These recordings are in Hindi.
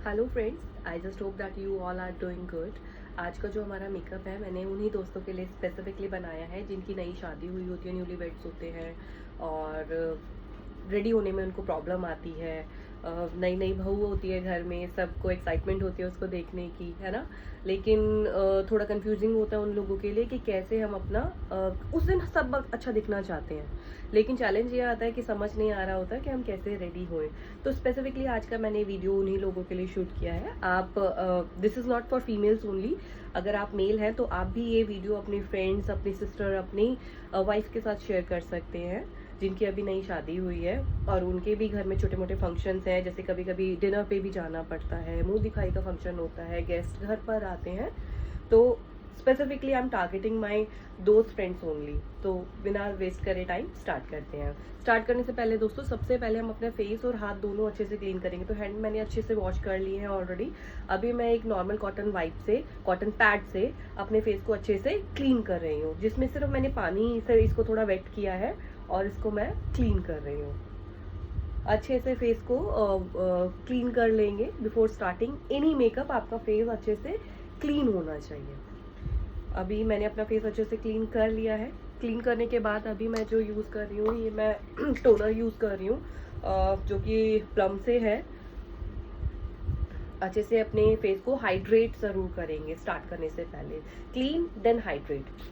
Hello friends, I just hope that you all are doing good. आज का जो हमारा मेकअप है मैंने उन्हीं दोस्तों के लिए स्पेसिफिकली बनाया है जिनकी नई शादी हुई होती है, न्यूली वेड्स होते हैं और रेडी होने में उनको प्रॉब्लम आती है। नई नई बहू होती है घर में, सबको एक्साइटमेंट होती है उसको देखने की, है ना। लेकिन थोड़ा कंफ्यूजिंग होता है उन लोगों के लिए कि कैसे हम अपना उस दिन सब अच्छा दिखना चाहते हैं, लेकिन चैलेंज ये आता है कि समझ नहीं आ रहा होता कि हम कैसे रेडी होएं। तो स्पेसिफिकली आज का मैंने वीडियो उन्हीं लोगों के लिए शूट किया है। आप this is not for females only. अगर आप मेल हैं तो आप भी ये वीडियो अपने फ्रेंड्स, अपनी सिस्टर, अपनी वाइफ के साथ शेयर कर सकते हैं जिनकी अभी नई शादी हुई है और उनके भी घर में छोटे मोटे फंक्शंस हैं। जैसे कभी कभी डिनर पे भी जाना पड़ता है, मुंह दिखाई का फंक्शन होता है, गेस्ट घर पर आते हैं। तो स्पेसिफिकली आई एम टारगेटिंग माई दोस्त फ्रेंड्स ओनली। तो बिना वेस्ट करे टाइम स्टार्ट करते हैं। स्टार्ट करने से पहले दोस्तों, सबसे पहले हम अपने फेस और हाथ दोनों अच्छे से क्लीन करेंगे। तो हैंड मैंने अच्छे से वॉश कर लिए हैं ऑलरेडी। अभी मैं एक नॉर्मल कॉटन वाइप से, कॉटन पैड से अपने फेस को अच्छे से क्लीन कर रही हूँ, जिसमें सिर्फ मैंने पानी से इसको थोड़ा वेट किया है और इसको मैं क्लीन कर रही हूँ। अच्छे से फेस को क्लीन कर लेंगे बिफोर स्टार्टिंग एनी मेकअप। आपका फेस अच्छे से क्लीन होना चाहिए। अभी मैंने अपना फेस अच्छे से क्लीन कर लिया है। क्लीन करने के बाद अभी मैं जो यूज़ कर रही हूँ, ये मैं टोनर यूज़ कर रही हूँ जो कि प्लम से है। अच्छे से अपने फेस को हाइड्रेट ज़रूर करेंगे स्टार्ट करने से पहले। Clean then hydrate.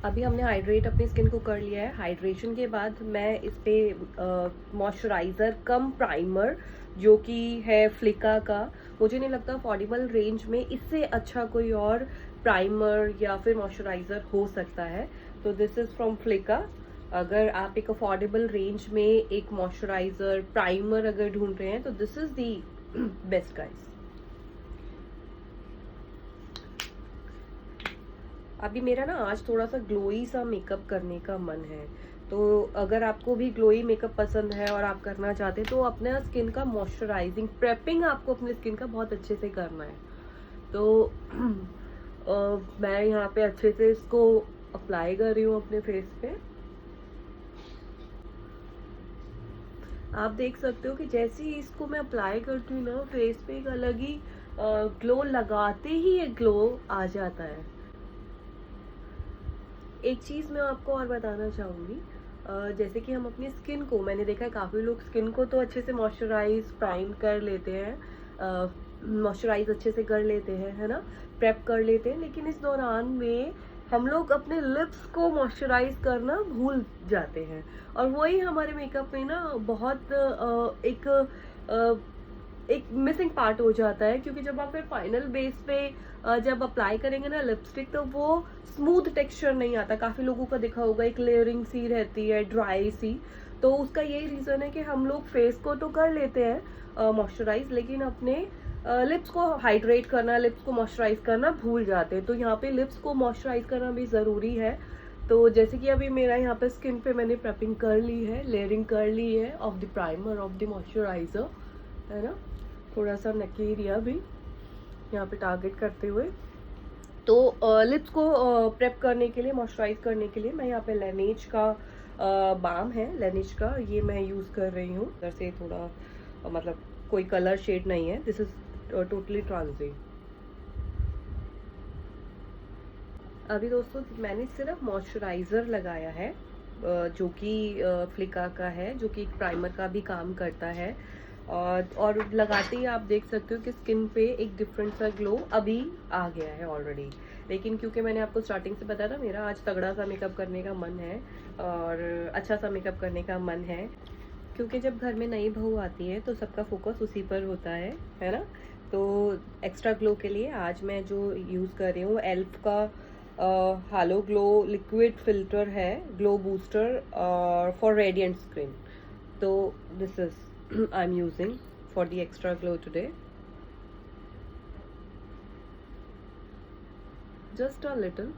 अभी हमने हाइड्रेट अपनी स्किन को कर लिया है। हाइड्रेशन के बाद मैं इस पर मॉइस्चराइज़र कम प्राइमर जो कि है फ्लिका का, मुझे नहीं लगता अफोर्डेबल रेंज में इससे अच्छा कोई और प्राइमर या फिर मॉइस्चराइज़र हो सकता है। तो दिस इज़ फ्रॉम फ्लिका। अगर आप एक अफोर्डेबल रेंज में एक मॉइस्चराइज़र प्राइमर अगर ढूंढ रहे हैं तो this is the best guys. अभी मेरा ना आज थोड़ा सा ग्लोई सा मेकअप करने का मन है। तो अगर आपको भी ग्लोई मेकअप पसंद है और आप करना चाहते हैं तो अपने स्किन का मॉइस्चराइजिंग प्रेपिंग आपको अपने स्किन का बहुत अच्छे से करना है। तो मैं यहाँ पे अच्छे से इसको अप्लाई कर रही हूँ अपने फेस पे। आप देख सकते हो कि जैसे ही इसको मैं अप्लाई करती हूँ ना फेस पे, एक अलग ही ग्लो, लगाते ही एक ग्लो आ जाता है। एक चीज़ मैं आपको और बताना चाहूँगी, जैसे कि हम अपनी स्किन को, मैंने देखा है काफ़ी लोग स्किन को तो अच्छे से मॉइस्चराइज प्राइम कर लेते हैं, मॉइस्चराइज अच्छे से कर लेते हैं, है ना, प्रेप कर लेते हैं, लेकिन इस दौरान में हम लोग अपने लिप्स को मॉइस्चराइज करना भूल जाते हैं। और वही हमारे मेकअप में ना बहुत एक मिसिंग पार्ट हो जाता है, क्योंकि जब आप फिर फाइनल बेस पे जब अप्लाई करेंगे ना लिपस्टिक, तो वो स्मूथ टेक्सचर नहीं आता। काफ़ी लोगों का देखा होगा एक लेयरिंग सी रहती है, ड्राई सी। तो उसका यही रीज़न है कि हम लोग फेस को तो कर लेते हैं मॉइस्चराइज, लेकिन अपने लिप्स को हाइड्रेट करना, लिप्स को मॉइस्चराइज करना भूल जाते हैं। तो यहाँ पे लिप्स को मॉइस्चराइज करना भी ज़रूरी है। तो जैसे कि अभी मेरा यहाँ पे स्किन पे मैंने प्रेपिंग कर ली है, लेयरिंग कर ली है of the primer, of the moisturiser, है ना। थोड़ा सा नकी एरिया भी यहाँ पे टारगेट करते हुए। तो लिप्स को प्रेप करने के लिए, मॉइस्चराइज करने के लिए मैं यहाँ पे लेनेज का बाम है, लेनेज का, ये मैं यूज़ कर रही हूँ। इधर से थोड़ा मतलब कोई कलर शेड नहीं है, दिस इज टोटली ट्रांसी। अभी दोस्तों मैंने सिर्फ मॉइस्चराइज़र लगाया है जो कि फ्लिका का है, जो कि एक प्राइमर का भी काम करता है। और लगाते ही आप देख सकते हो कि स्किन पे एक डिफरेंट सा ग्लो अभी आ गया है ऑलरेडी। लेकिन क्योंकि मैंने आपको स्टार्टिंग से बताया था मेरा आज तगड़ा सा मेकअप करने का मन है और अच्छा सा मेकअप करने का मन है, क्योंकि जब घर में नई बहू आती है तो सबका फोकस उसी पर होता है ना। तो एक्स्ट्रा ग्लो के लिए आज मैं जो यूज़ कर रही हूँ एल्फ का हालो ग्लो लिक्विड फिल्टर है, glow booster for radiant skin. तो this is I am using for the extra glow today. Just a little,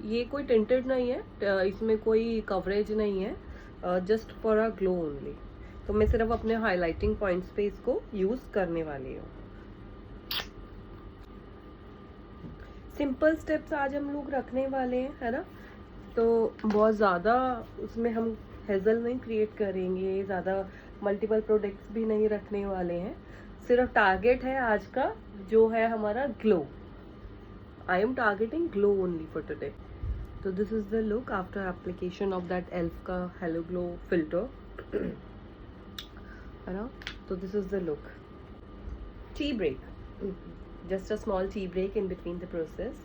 ये कोई टिंटेड नहीं है, इसमें कोई कवरेज नहीं है, just for a glow only. तो मैं सिर्फ अपने हाइलाइटिंग पॉइंट्स पे इसको यूज करने वाली हूँ। सिंपल स्टेप्स आज हम लोग रखने वाले हैं, है ना। तो बहुत ज़्यादा उसमें हम हेज़ल नहीं क्रिएट करेंगे, ज़्यादा मल्टीपल प्रोडक्ट्स भी नहीं रखने वाले हैं। सिर्फ टारगेट है आज का जो है हमारा glow. I am targeting glow only for today. तो this is the look after application of that Elf का हेलो ग्लो फिल्टर, है ना। तो this is the look. Tea break, just a small tea break in between the process.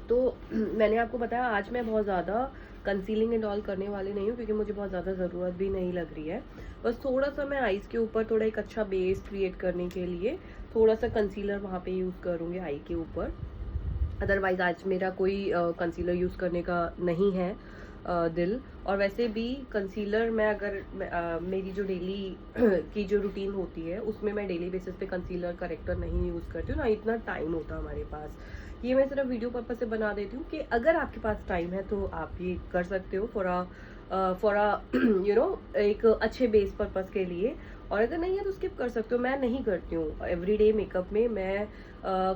तो मैंने आपको बताया आज मैं बहुत ज़्यादा कंसीलिंग एंड ऑल करने वाली नहीं हूँ, क्योंकि मुझे बहुत ज़्यादा ज़रूरत भी नहीं लग रही है। बस थोड़ा सा मैं आईज़ के ऊपर थोड़ा एक अच्छा बेस क्रिएट करने के लिए थोड़ा सा कंसीलर वहाँ पे यूज़ करूँगी आई के ऊपर। अदरवाइज़ आज मेरा कोई कंसीलर यूज़ करने का नहीं है दिल। और वैसे भी कंसीलर मैं अगर मेरी जो डेली की जो रूटीन होती है उसमें मैं डेली बेसिस पे कंसीलर करेक्टर नहीं यूज़ करती हूँ, ना इतना टाइम होता हमारे पास। ये मैं सिर्फ वीडियो पर्पज से बना देती हूँ कि अगर आपके पास टाइम है तो आप ये कर सकते हो फॉर अ यू नो एक अच्छे बेस पर्पज के लिए। और अगर नहीं है तो स्किप कर सकते हो। मैं नहीं करती हूँ एवरीडे मेकअप में, मैं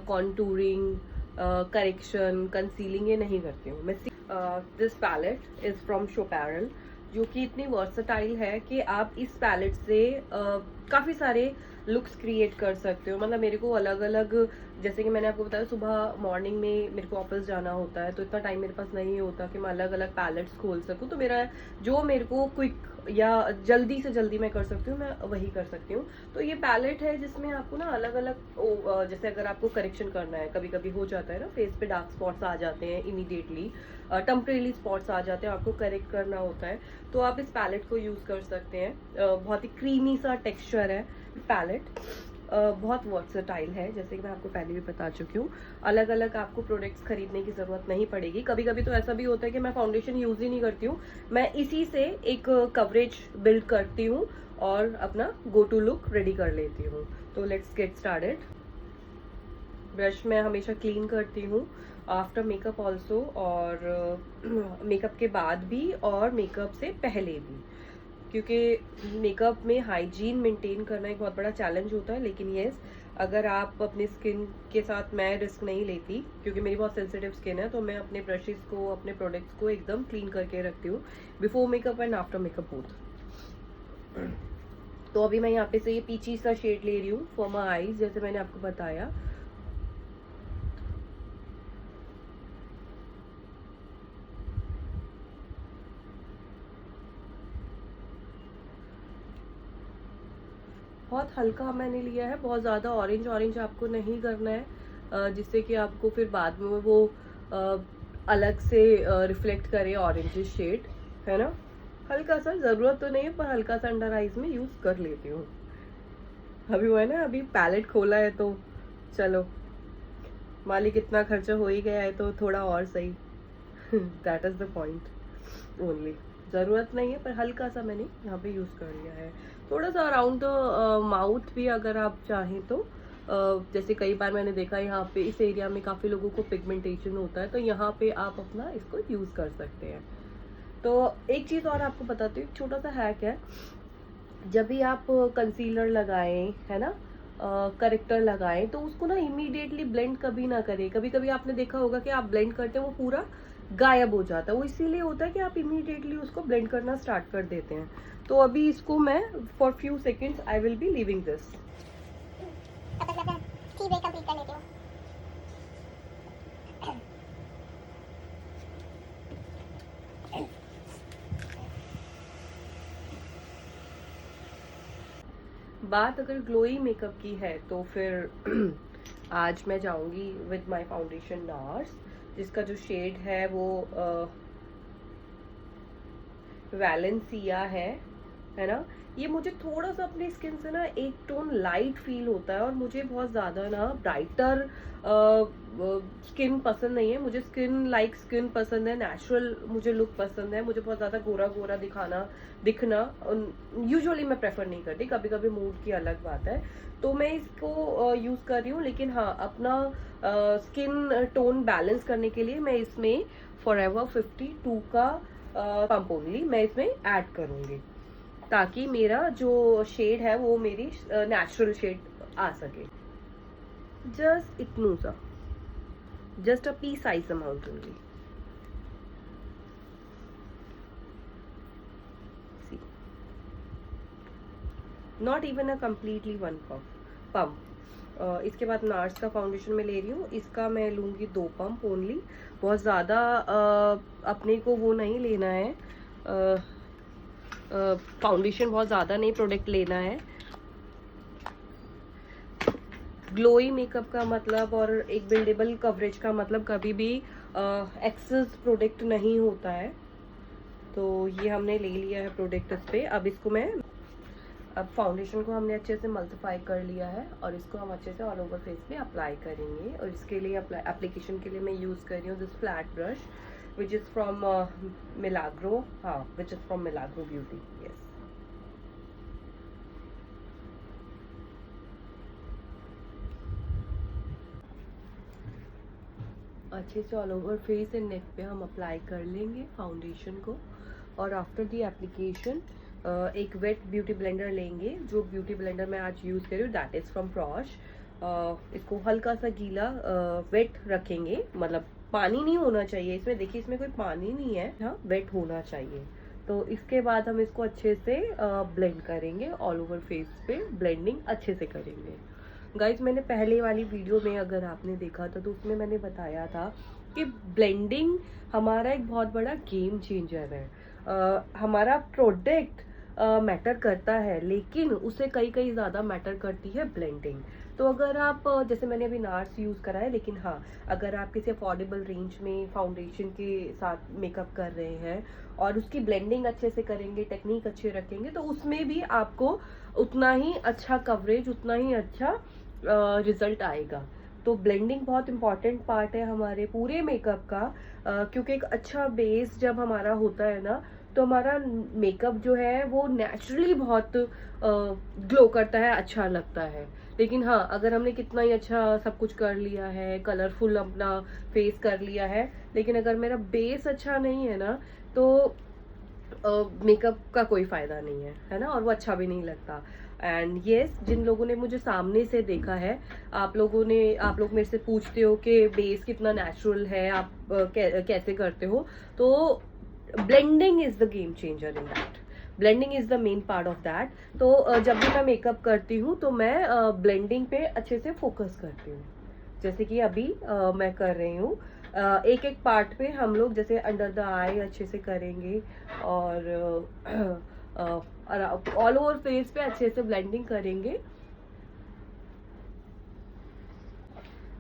कॉन्टूरिंग, करेक्शन, कंसीलिंग ये नहीं करती हूँ मैं। दिस पैलेट इज फ्रॉम शोपैरल, जो कि इतनी वर्सटाइल है कि आप इस पैलेट से काफ़ी सारे लुक्स क्रिएट कर सकते हो। मतलब मेरे को अलग अलग, जैसे कि मैंने आपको बताया सुबह मॉर्निंग में मेरे को ऑफिस जाना होता है, तो इतना टाइम मेरे पास नहीं होता कि मैं अलग अलग पैलेट्स खोल सकूं। तो मेरा जो मेरे को क्विक या जल्दी से जल्दी मैं कर सकती हूँ मैं वही कर सकती हूँ। तो ये पैलेट है जिसमें आपको ना अलग अलग जैसे अगर आपको करेक्शन करना है, कभी कभी हो जाता है ना फेस पे डार्क स्पॉट्स आ जाते हैं इमीडिएटली, टेम्परेरी स्पॉट्स आ जाते हैं, आपको करेक्ट करना होता है, तो आप इस पैलेट को यूज़ कर सकते हैं। बहुत ही क्रीमी सा टेक्सचर है पैलेट, बहुत वर्सटाइल है, जैसे कि मैं आपको पहले भी बता चुकी हूँ। अलग अलग आपको प्रोडक्ट्स खरीदने की ज़रूरत नहीं पड़ेगी। कभी कभी तो ऐसा भी होता है कि मैं फाउंडेशन यूज़ ही नहीं करती हूँ, मैं इसी से एक कवरेज बिल्ड करती हूँ और अपना गो टू लुक रेडी कर लेती हूँ। तो लेट्स गेट स्टार्टेड। ब्रश मैं हमेशा क्लीन करती हूँ आफ्टर मेकअप ऑल्सो, और मेकअप के बाद भी और मेकअप से पहले भी, क्योंकि मेकअप में हाइजीन मेंटेन करना एक बहुत बड़ा चैलेंज होता है। लेकिन येस, अगर आप अपनी स्किन के साथ, मैं रिस्क नहीं लेती क्योंकि मेरी बहुत सेंसिटिव स्किन है, तो मैं अपने ब्रशेस को, अपने प्रोडक्ट्स को एकदम क्लीन करके रखती हूँ before makeup and after makeup both. तो अभी मैं यहाँ पे से ये पीची सा शेड ले रही हूँ फॉर माई आईज, जैसे मैंने आपको बताया। बहुत हल्का मैंने लिया है, बहुत ज़्यादा ऑरेंज ऑरेंज आपको नहीं करना है, जिससे कि आपको फिर बाद में वो अलग से रिफ्लेक्ट करे ऑरेंज शेड, है ना। हल्का सा, ज़रूरत तो नहीं है पर हल्का सा अंडर आइज में यूज़ कर लेती हूँ। अभी वो है ना, अभी पैलेट खोला है तो चलो, मालिक इतना खर्चा हो ही गया है तो थोड़ा और सही। That is the point only. ज़रूरत नहीं है पर हल्का सा मैंने यहाँ पे यूज़ कर लिया है। थोड़ा सा अराउंड द माउथ भी अगर आप चाहें तो, जैसे कई बार मैंने देखा यहाँ पे इस एरिया में काफ़ी लोगों को पिगमेंटेशन होता है, तो यहाँ पे आप अपना इसको यूज़ कर सकते हैं। तो एक चीज़ और आपको बताती हूँ, छोटा सा हैक है। जब भी आप कंसीलर लगाएं, है ना, करेक्टर लगाएं, तो उसको ना इमीडिएटली ब्लेंड कभी ना करें। कभी कभी आपने देखा होगा कि आप ब्लेंड करते हैं वो पूरा गायब हो जाता है, वो इसीलिए होता है कि आप इमीडिएटली उसको ब्लेंड करना स्टार्ट कर देते हैं। तो अभी इसको मैं for few seconds I will be leaving this. Complete कर लेती हूँ। बात अगर ग्लोई मेकअप की है तो फिर आज मैं जाऊंगी विद माय फाउंडेशन नार्स, जिसका जो शेड है वो वैलेंसिया है ना। ये मुझे थोड़ा सा अपनी स्किन से ना एक टोन लाइट फील होता है, और मुझे बहुत ज़्यादा ना ब्राइटर स्किन पसंद नहीं है। मुझे स्किन पसंद है, नेचुरल मुझे लुक पसंद है। मुझे बहुत ज़्यादा गोरा गोरा दिखना यूजुअली मैं प्रेफर नहीं करती, कभी कभी मूड की अलग बात है। तो मैं इसको यूज़ कर रही हूँ, लेकिन हाँ, अपना स्किन टोन बैलेंस करने के लिए मैं इसमें फॉरएवर 52 का पंप ओनली मैं इसमें ऐड करूँगी, ताकि मेरा जो शेड है वो मेरी नेचुरल शेड आ सके। जस्ट इतनू सा, just a pea size amount only. See, not even a completely one pump. इसके बाद नार्स का फाउंडेशन में ले रही हूँ, इसका मैं लूँगी 2 पंप ओनली। बहुत ज़्यादा अपने को वो नहीं लेना है, फाउंडेशन बहुत ज़्यादा नहीं प्रोडक्ट लेना है। ग्लोई मेकअप का मतलब और एक बिल्डेबल कवरेज का मतलब कभी भी एक्सेस प्रोडक्ट नहीं होता है। तो ये हमने ले लिया है प्रोडक्ट इस पे। अब फाउंडेशन को हमने अच्छे से मल्टीप्लाई कर लिया है और इसको हम अच्छे से ऑल ओवर फेस पे अप्लाई करेंगे। और इसके लिए एप्लीकेशन के लिए मैं यूज़ कर रही हूँ this flat brush which is from Milagro, which is from Milagro beauty. Yes, अच्छे से all over face and neck पे हम अप्लाई कर लेंगे फाउंडेशन को। और आफ्टर दी एप्लीकेशन एक वेट ब्यूटी ब्लेंडर लेंगे। जो ब्यूटी ब्लेंडर मैं आज यूज़ कर रही हूँ दैट इज़ फ्रॉम प्रॉश। इसको हल्का सा गीला वेट रखेंगे, मतलब पानी नहीं होना चाहिए इसमें। देखिए इसमें कोई पानी नहीं है, हाँ वेट होना चाहिए। तो इसके बाद हम इसको अच्छे से ब्लेंड करेंगे, ऑल ओवर फेस पे ब्लेंडिंग अच्छे से करेंगे। गाइज मैंने पहले वाली वीडियो में अगर आपने देखा था तो उसमें मैंने बताया था कि ब्लेंडिंग हमारा एक बहुत बड़ा गेम चेंजर है। हमारा प्रोडक्ट मैटर करता है, लेकिन उसे कई ज़्यादा मैटर करती है ब्लेंडिंग। तो अगर आप जैसे मैंने अभी नार्स यूज़ करा है, लेकिन हाँ अगर आप किसी अफोर्डेबल रेंज में फाउंडेशन के साथ मेकअप कर रहे हैं और उसकी ब्लेंडिंग अच्छे से करेंगे, टेक्निक अच्छे रखेंगे, तो उसमें भी आपको उतना ही अच्छा कवरेज, उतना ही अच्छा रिजल्ट आएगा। तो ब्लेंडिंग बहुत इंपॉर्टेंट पार्ट है हमारे पूरे मेकअप का, क्योंकि एक अच्छा बेस जब हमारा होता है ना तो हमारा मेकअप जो है वो नेचुरली बहुत ग्लो करता है, अच्छा लगता है। लेकिन हाँ अगर हमने कितना ही अच्छा सब कुछ कर लिया है, कलरफुल अपना फेस कर लिया है, लेकिन अगर मेरा बेस अच्छा नहीं है ना तो मेकअप का कोई फायदा नहीं है ना, और वो अच्छा भी नहीं लगता। एंड येस, जिन लोगों ने मुझे सामने से देखा है, आप लोग मेरे से पूछते हो कि बेस कितना नेचुरल है, आप कैसे करते हो। तो blending is the game changer in that, blending is the main part of that. तो जब भी मैं मेकअप करती हूँ तो मैं ब्लेंडिंग पे अच्छे से फोकस करती हूँ। जैसे कि अभी मैं कर रही हूँ, एक एक पार्ट पे हम लोग जैसे अंडर द आई अच्छे से करेंगे और ऑल ओवर फेस पे अच्छे से ब्लेंडिंग करेंगे।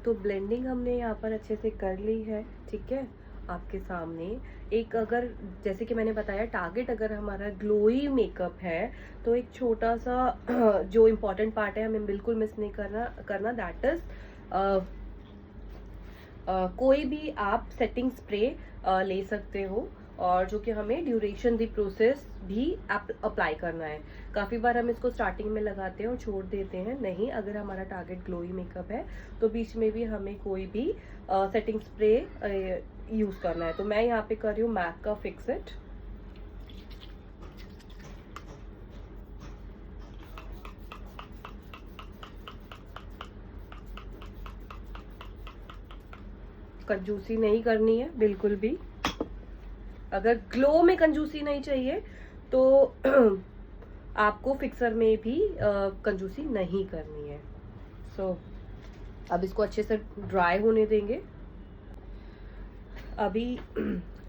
तो ब्लेंडिंग हमने यहाँ पर अच्छे से कर ली है, ठीक है आपके सामने। एक अगर जैसे कि मैंने बताया टारगेट अगर हमारा ग्लोई मेकअप है तो एक छोटा सा जो इम्पोर्टेंट पार्ट है हमें बिल्कुल मिस नहीं करना दैट इज कोई भी आप सेटिंग स्प्रे ले सकते हो, और जो कि हमें ड्यूरेशन दी प्रोसेस भी अप्लाई करना है। काफ़ी बार हम इसको स्टार्टिंग में लगाते हैं और छोड़ देते हैं। नहीं, अगर हमारा टारगेट ग्लोई मेकअप है तो बीच में भी हमें कोई भी सेटिंग स्प्रे यूज़ करना है। तो मैं यहाँ पे कर रही हूँ मैक का फिक्स इट। कंजूसी नहीं करनी है बिल्कुल भी। अगर ग्लो में कंजूसी नहीं चाहिए तो आपको फिक्सर में भी कंजूसी नहीं करनी है। सो अब इसको अच्छे से ड्राई होने देंगे। अभी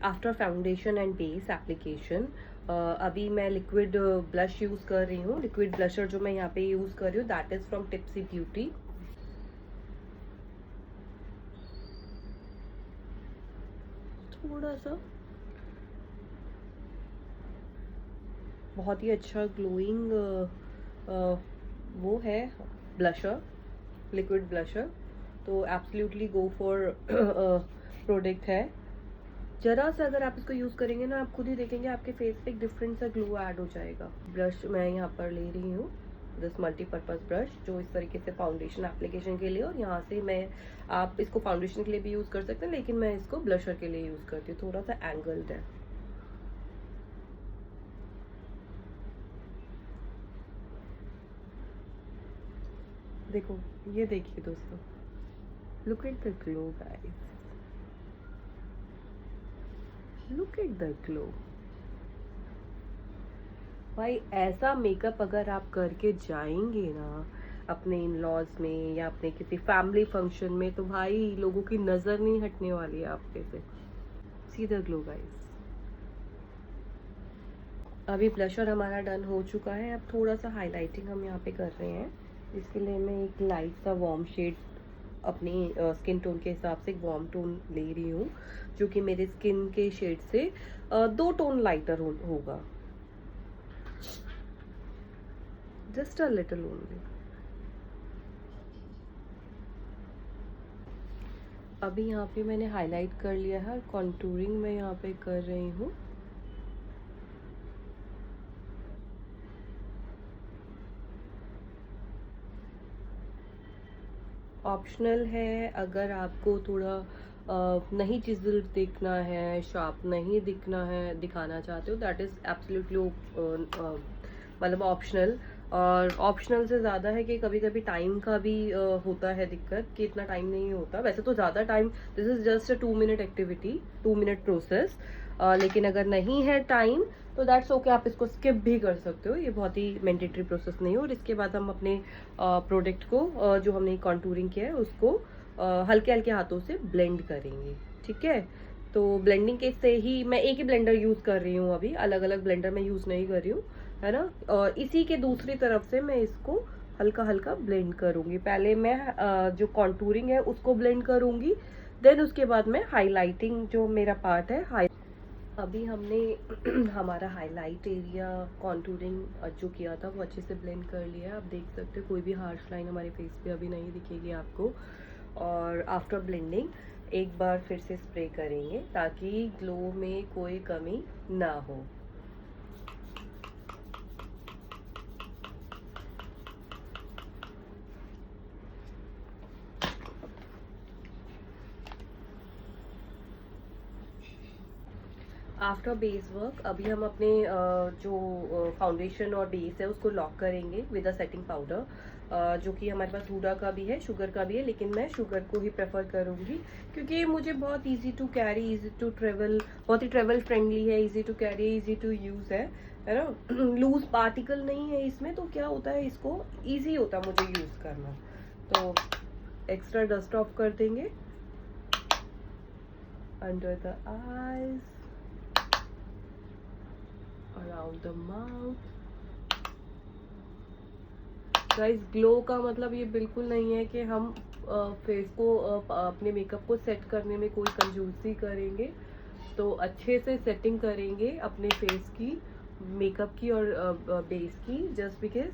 after foundation and base application अभी मैं लिक्विड ब्लश यूज़ कर रही हूँ। लिक्विड ब्लशर जो मैं यहाँ पे यूज़ कर रही हूँ that is from tipsy beauty. थोड़ा सा बहुत ही अच्छा ग्लोइंग वो है ब्लशर, लिक्विड ब्लशर। तो एब्सोल्युटली गो फॉर प्रोडक्ट है। जरा सा अगर आप इसको यूज़ करेंगे ना, आप खुद ही देखेंगे आपके फेस पे एक डिफरेंट सा ग्लो ऐड हो जाएगा। ब्रश मैं यहाँ पर ले रही हूँ दिस मल्टीपर्पज़ ब्रश, जो इस तरीके से फाउंडेशन एप्लीकेशन के लिए, और यहाँ से मैं आप इसको फाउंडेशन के लिए भी यूज़ कर सकते हैं, लेकिन मैं इसको ब्लशर के लिए यूज़ करती हूँ। थोड़ा सा एंगल्ड है। देखो, ये देखिए दोस्तों, look at the glow guys. Look at the glow. भाई ऐसा मेकअप अगर आप करके जाएंगे ना अपने इन लॉज में या अपने किसी फैमिली फंक्शन में, तो भाई लोगों की नजर नहीं हटने वाली है आपके से। See the glow guys. अभी ब्लशर हमारा डन हो चुका है। अब थोड़ा सा हाइलाइटिंग हम यहाँ पे कर रहे हैं। इसके लिए मैं एक लाइट सा वार्म शेड अपनी स्किन टोन के हिसाब से एक वार्म टोन ले रही हूँ, जो कि मेरे स्किन के शेड से 2 टोन लाइटर होगा, जस्ट अ लिटिल ओनली। अभी यहाँ पे मैंने हाईलाइट कर लिया है, कॉन्टूरिंग मैं यहाँ पे कर रही हूँ। ऑप्शनल है, अगर आपको थोड़ा नहीं चिजल दिखना है, शार्प नहीं दिखना है, दिखाना चाहते हो, दैट इज़ एब्सोल्युटली मतलब ऑप्शनल। और ऑप्शनल से ज़्यादा है कि कभी कभी टाइम का भी होता है दिक्कत, कि इतना टाइम नहीं होता। वैसे तो ज़्यादा time, this is just a 2 minute activity, 2 minute process. लेकिन अगर नहीं है टाइम तो दैट्स ओके, आप इसको स्किप भी कर सकते हो, ये बहुत ही मैंडेटरी प्रोसेस नहीं हो। और इसके बाद हम अपने प्रोडक्ट को जो हमने कॉन्टूरिंग किया है उसको हल्के हल्के हाथों से ब्लेंड करेंगे। ठीक है, तो ब्लेंडिंग के से ही मैं एक ही ब्लेंडर यूज़ कर रही हूँ, अभी अलग अलग ब्लेंडर मैं यूज़ नहीं कर रही हूँ, है ना। और इसी के दूसरी तरफ से मैं इसको हल्का हल्का ब्लेंड करूँगी। पहले मैं जो कॉन्टूरिंग है उसको ब्लेंड करूँगी, देन उसके बाद मैं हाईलाइटिंग जो मेरा पार्ट है अभी हमने हमारा हाईलाइट एरिया कॉन्टूरिंग जो किया था वो अच्छे से ब्लेंड कर लिया है। आप देख सकते हो कोई भी हार्श लाइन हमारे फेस पे अभी नहीं दिखेगी आपको। और आफ्टर ब्लेंडिंग एक बार फिर से स्प्रे करेंगे ताकि ग्लो में कोई कमी ना हो। आफ्टर बेस वर्क अभी हम अपने जो फाउंडेशन और बेस है उसको लॉक करेंगे विद अ सेटिंग पाउडर, जो कि हमारे पास हुडा का भी है, शुगर का भी है, लेकिन मैं शुगर को ही प्रेफर करूँगी क्योंकि ये मुझे बहुत easy to carry, easy to travel, बहुत ही ट्रेवल फ्रेंडली है, easy to carry, easy to use है ना। लूज पार्टिकल नहीं है इसमें, तो क्या होता है इसको ईजी होता है मुझे यूज़ करना। तो एक्स्ट्रा डस्ट ऑफ कर देंगे under the eyes, around the mouth. Guys glow का मतलब ये बिल्कुल नहीं है कि हम फेस को अपने मेकअप को सेट करने में कोई कंजूसी करेंगे। तो अच्छे से सेटिंग करेंगे अपने फेस की, मेकअप की और बेस की, जस्ट बिकॉज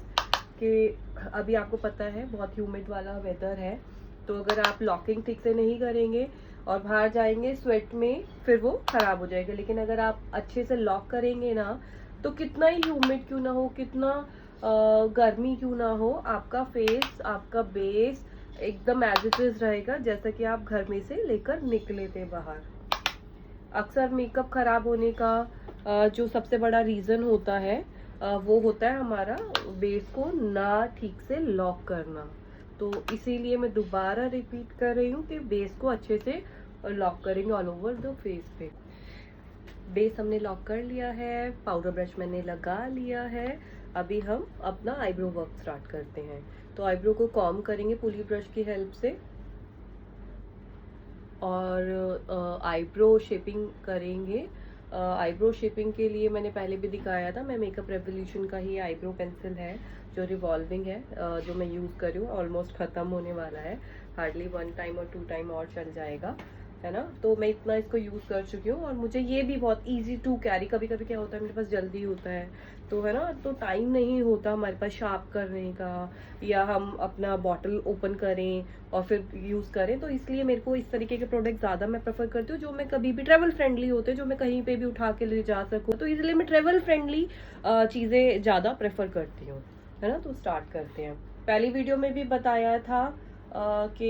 कि अभी आपको पता है बहुत ह्यूमिड वाला वेदर है। तो अगर आप लॉकिंग ठीक से नहीं करेंगे और बाहर जाएंगे स्वेट में, फिर वो खराब हो जाएगा। लेकिन अगर आप अच्छे से लॉक करेंगे ना, तो कितना ही ह्यूमिड क्यों ना हो, कितना गर्मी क्यों ना हो, आपका फेस, आपका बेस एकदम एज इट इज रहेगा जैसा कि आप घर में से लेकर निकले थे बाहर। अक्सर मेकअप खराब होने का जो सबसे बड़ा रीजन होता है वो होता है हमारा बेस को ना ठीक से लॉक करना। तो इसीलिए मैं दोबारा रिपीट कर रही हूँ कि बेस को अच्छे से लॉक करेंगे ऑल ओवर द फेस पे। बेस हमने लॉक कर लिया है, पाउडर ब्रश मैंने लगा लिया है। अभी हम अपना आईब्रो वर्क स्टार्ट करते हैं। तो आईब्रो को कॉम्ब करेंगे पुली ब्रश की हेल्प से और आईब्रो शेपिंग करेंगे। आईब्रो शेपिंग के लिए मैंने पहले भी दिखाया था, मैं मेकअप रेवोल्यूशन का ही आईब्रो पेंसिल है जो रिवॉल्विंग है, जो मैं यूज़ कर रही हूँ। ऑलमोस्ट ख़त्म होने वाला है, हार्डली 1 टाइम और 2 टाइम और चल जाएगा, है ना। तो मैं इतना इसको यूज़ कर चुकी हूँ और मुझे ये भी बहुत इजी टू कैरी। कभी कभी क्या होता है मेरे पास जल्दी होता है, तो है ना, तो टाइम नहीं होता हमारे पास शार्प करने का, या हम अपना बॉटल ओपन करें और फिर यूज़ करें। तो इसलिए मेरे को इस तरीके के प्रोडक्ट ज़्यादा मैं प्रेफर करती हूँ, जो मैं कभी भी ट्रेवल फ्रेंडली होते हैं, जो मैं कहीं पे भी उठा के ले जा सकूँ। तो इसलिए मैं ट्रेवल फ्रेंडली चीज़ें ज़्यादा प्रेफर करती हूँ, है ना। तो स्टार्ट करते हैं। पहली वीडियो में भी बताया था कि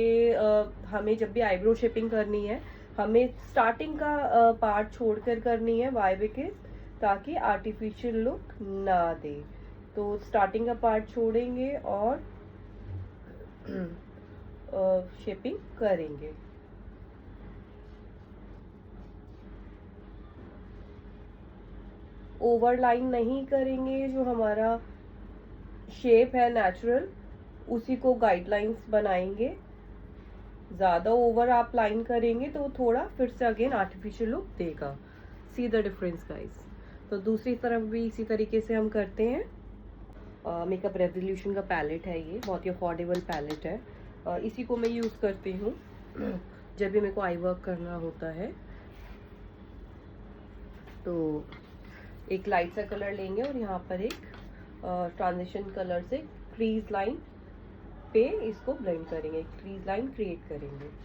हमें जब भी आईब्रो शेपिंग करनी है, हमें स्टार्टिंग का पार्ट छोड़कर करनी है, वाई बिकॉज ताकि आर्टिफिशियल लुक ना दे। तो स्टार्टिंग का पार्ट छोड़ेंगे और शेपिंग करेंगे। ओवरलाइन नहीं करेंगे, जो हमारा शेप है नेचुरल उसी को गाइडलाइंस बनाएंगे। ज़्यादा ओवर आप लाइन करेंगे तो थोड़ा फिर से अगेन आर्टिफिशियल लुक देगा। See the difference guys. तो दूसरी तरफ भी इसी तरीके से हम करते हैं। मेकअप रेवोल्यूशन का पैलेट है, ये बहुत ही अफोर्डेबल पैलेट है। इसी को मैं यूज़ करती हूँ जब भी मेरे को आई वर्क करना होता है। तो एक लाइट सा कलर लेंगे और यहाँ पर एक ट्रांजिशन कलर से क्रीज लाइन पे इसको ब्लेंड करेंगे, क्रीज लाइन क्रिएट करेंगे।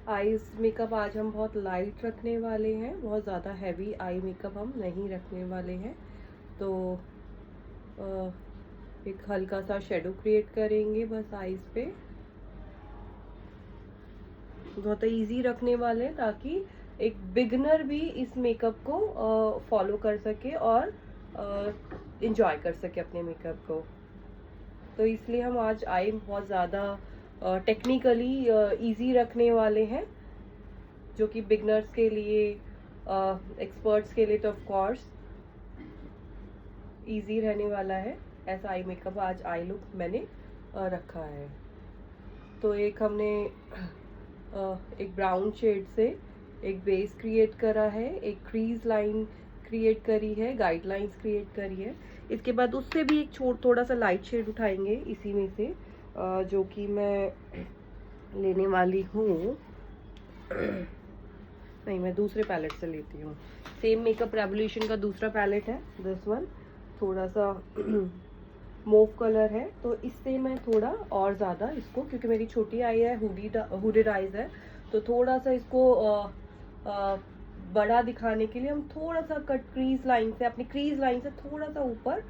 आईज मेकअप आज हम बहुत लाइट रखने वाले हैं, बहुत ज़्यादा हैवी आई मेकअप हम नहीं रखने वाले हैं। तो एक हल्का सा शेडो क्रिएट करेंगे बस आईज पे। बहुत इजी रखने वाले हैं ताकि एक बिगनर भी इस मेकअप को फॉलो कर सके और इंजॉय कर सके अपने मेकअप को। तो इसलिए हम आज आई बहुत ज़्यादा टेक्निकली इजी रखने वाले हैं, जो कि बिगनर्स के लिए, एक्सपर्ट्स के लिए तो ऑफ कोर्स इजी रहने वाला है। ऐसा आई मेकअप आज आई लुक मैंने रखा है। तो एक हमने एक ब्राउन शेड से एक बेस क्रिएट करा है, एक क्रीज लाइन क्रिएट करी है, गाइडलाइंस क्रिएट करी है। इसके बाद उससे भी एक थोड़ा सा लाइट शेड उठाएंगे इसी में से, जो कि मैं लेने वाली हूँ नहीं, मैं दूसरे पैलेट से लेती हूँ। सेम मेकअप रेवोल्यूशन का दूसरा पैलेट है दिस वन, थोड़ा सा मोव कलर है। तो इससे मैं थोड़ा और ज़्यादा इसको, क्योंकि मेरी छोटी आई है, हुडेड आईज है, तो थोड़ा सा इसको बड़ा दिखाने के लिए हम थोड़ा सा कट क्रीज लाइन से, अपनी क्रीज लाइन से थोड़ा सा ऊपर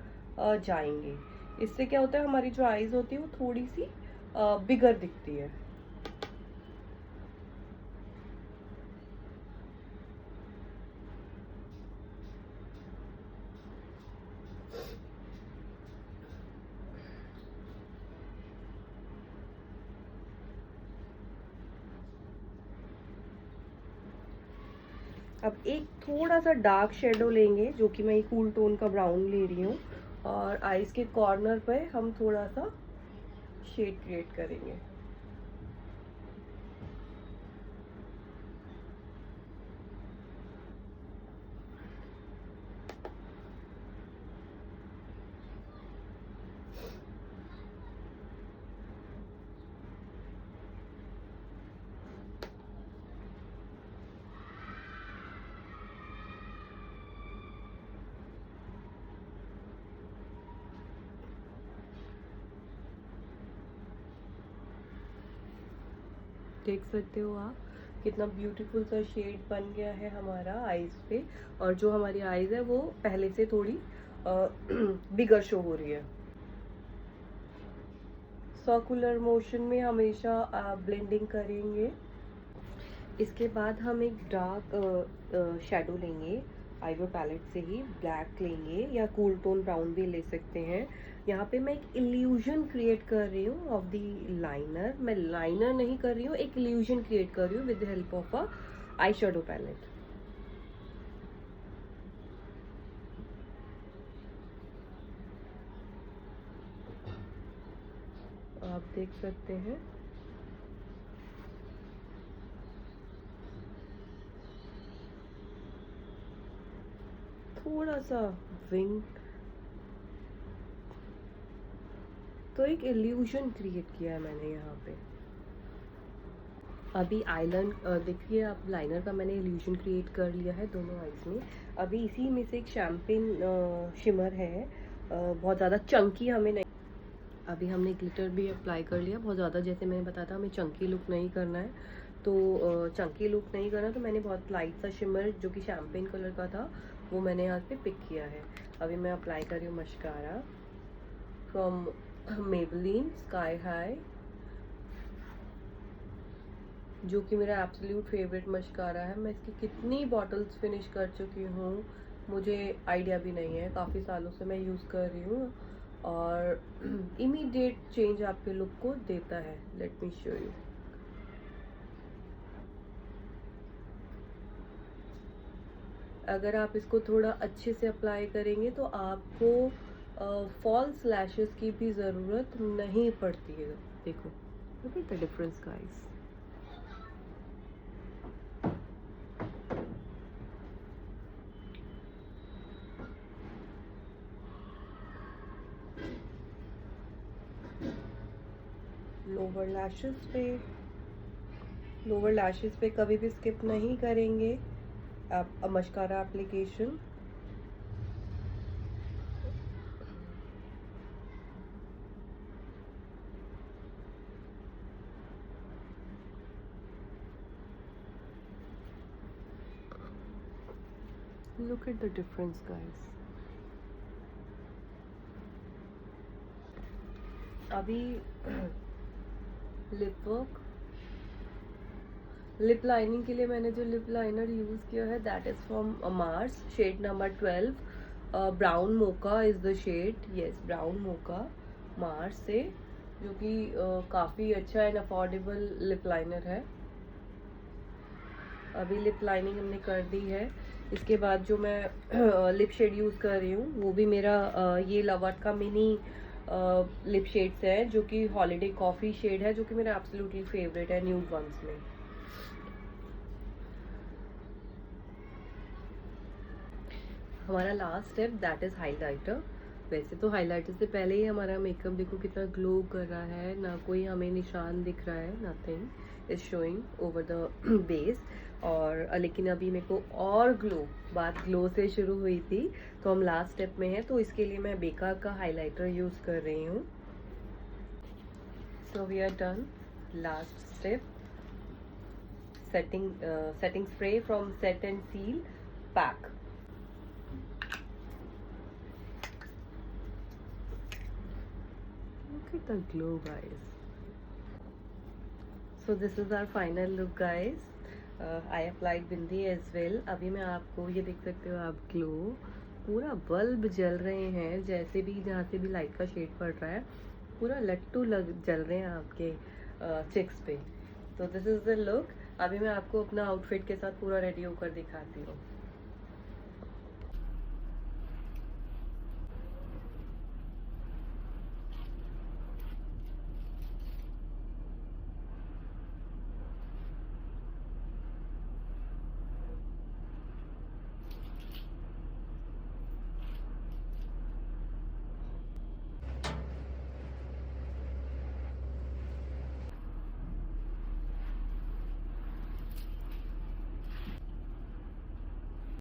जाएंगे। इससे क्या होता है, हमारी जो आईज होती है वो थोड़ी सी बिगर दिखती है। अब एक थोड़ा सा डार्क शेडो लेंगे, जो कि मैं कूल टोन का ब्राउन ले रही हूँ, और आईज के कॉर्नर पे हम थोड़ा सा शेड क्रिएट करेंगे। देख सकते हो आप कितना ब्यूटीफुल सा शेड बन गया है हमारा आईज पे, और जो हमारी आईज है वो पहले से थोड़ी बिगर शो हो रही है। सर्कुलर मोशन में हमेशा ब्लेंडिंग करेंगे। इसके बाद हम एक डार्क शेडो लेंगे, आईब्रो पैलेट से ही ब्लैक लेंगे या कूल टोन ब्राउन भी ले सकते हैं। यहाँ पे मैं एक इल्यूजन क्रिएट कर रही हूँ ऑफ द लाइनर। मैं लाइनर नहीं कर रही हूँ, एक इल्यूजन क्रिएट कर रही हूँ with the help of a eyeshadow palette. आप देख सकते हैं थोड़ा सा विंग, तो एक इल्यूजन क्रिएट किया है मैंने यहाँ पे। अभी आईलाइनर देखिए आप, लाइनर का मैंने इल्यूजन क्रिएट कर लिया है दोनों आईज में। अभी इसी में से एक शैम्पेन शिमर है, बहुत ज़्यादा चंकी हमें नहीं। अभी हमने ग्लिटर भी अप्लाई कर लिया, बहुत ज़्यादा, जैसे मैंने बताया था हमें चंकी लुक नहीं करना है, तो चंकी लुक नहीं करना, तो मैंने बहुत लाइट सा शिमर जो कि शैम्पेन कलर का था वो मैंने यहाँ पे पिक किया है। अभी मैं अप्लाई कर रही हूँ mascara from Maybelline sky high. जो कि मेरा एब्सोल्यूट फेवरेट मस्कारा है। मैं इसकी कितनी बॉटल्स फिनिश कर चुकी हूँ मुझे आइडिया भी नहीं है, काफ़ी सालों से मैं यूज़ कर रही हूँ और इमीडिएट चेंज आपके लुक को देता है। Let me show you. अगर आप इसको थोड़ा अच्छे से अप्लाई करेंगे तो आपको फॉल्स लैशेस की भी ज़रूरत नहीं पड़ती है। देखो, look at the difference guys. Lower lashes पे कभी भी स्किप नहीं करेंगे आप mascara application. Look at the difference guys। अभी लिप लाइनिंग के लिए मैंने जो लिप लाइनर यूज़ किया है that is from Mars, shade number 12। Brown mocha is the shade, yes brown mocha Mars से, जो कि काफ़ी अच्छा एंड अफोर्डेबल लिप लाइनर है। अभी लिप लाइनिंग हमने कर दी है। इसके बाद जो मैं लिप शेड यूज़ कर रही हूँ वो भी मेरा ये लवर्ट का मिनी लिप शेड्स है, जो कि हॉलीडे कॉफ़ी शेड है, जो कि मेरा एब्सोल्युटली फेवरेट है न्यूड वंस में। हमारा last step that is highlighter. वैसे तो हाइलाइटर से पहले ही हमारा मेकअप देखो कितना ग्लो कर रहा है, ना कोई हमें निशान दिख रहा है, nothing is showing over the base. और लेकिन अभी मेरे को और बात ग्लो से शुरू हुई थी, तो हम लास्ट स्टेप में हैं, तो इसके लिए मैं बेका का हाइलाइटर यूज़ कर रही हूँ। So we are done. Last step, setting spray from set and seal pack. Look at the glow guys। So this is our final look guys। I applied bindi as well। अभी मैं आपको ये देख सकते हो आप ग्लो, पूरा बल्ब जल रहे हैं, जैसे भी जहाँ से भी लाइट का शेड पड़ रहा है पूरा लट्टू जल रहे हैं आपके चिक्स पे। तो दिस इज़ द लुक। अभी मैं आपको अपना आउटफिट के साथ पूरा रेडी होकर दिखाती हूँ।